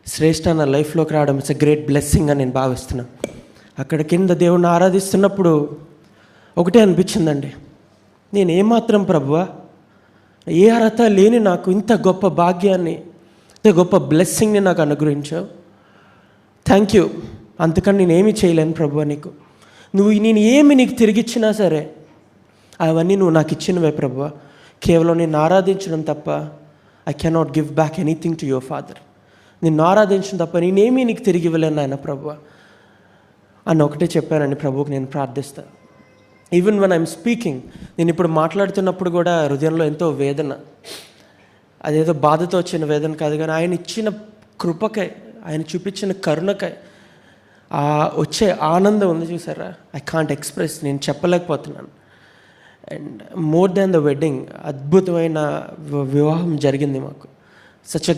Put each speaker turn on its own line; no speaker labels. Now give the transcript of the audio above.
శ్రేష్ఠ నా లైఫ్లోకి రావడం ఇట్స్ ఎ గ్రేట్ బ్లెస్సింగ్ అని నేను భావిస్తున్నాను. అక్కడ కింద దేవుణ్ణి ఆరాధిస్తున్నప్పుడు ఒకటే అనిపించిందండి, నేను ఏమాత్రం ప్రభువా, ఏ అర్హత లేని నాకు ఇంత గొప్ప భాగ్యాన్ని, ఇంత గొప్ప బ్లెస్సింగ్ని నాకు అనుగ్రహించావు. Thank you. అంతకని నేనేమి చేయలేను ప్రభువా. నేను ఏమి నీకు తిరిగిచ్చినా సరే అవన్నీ నువ్వు నాకు ఇచ్చినవే ప్రభువా. కేవలం నేను ఆరాధించడం తప్ప I cannot give back anything to your father. నిన్ను ఆరాధించడం తప్ప నేనేమీ నీకు తిరిగి ఇవ్వలేను నాయన ప్రభువా అని ఒకటే చెప్పానండి. ప్రభువుకి నేను ప్రార్థిస్తాను. ఈవెన్ వెన్ ఐఎమ్ స్పీకింగ్, నేను ఇప్పుడు మాట్లాడుతున్నప్పుడు కూడా హృదయంలో ఎంతో వేదన, అదేదో బాధతో వచ్చిన వేదన కాదు, కానీ ఆయన ఇచ్చిన కృపకై, ఆయన చూపించిన కరుణకై వచ్చే ఆనందం ఉంది చూసారా, ఐ కాంట్ ఎక్స్ప్రెస్, నేను చెప్పలేకపోతున్నాను. And more than the wedding, అద్భుతమైన వివాహం జరిగింది మాకు. Such a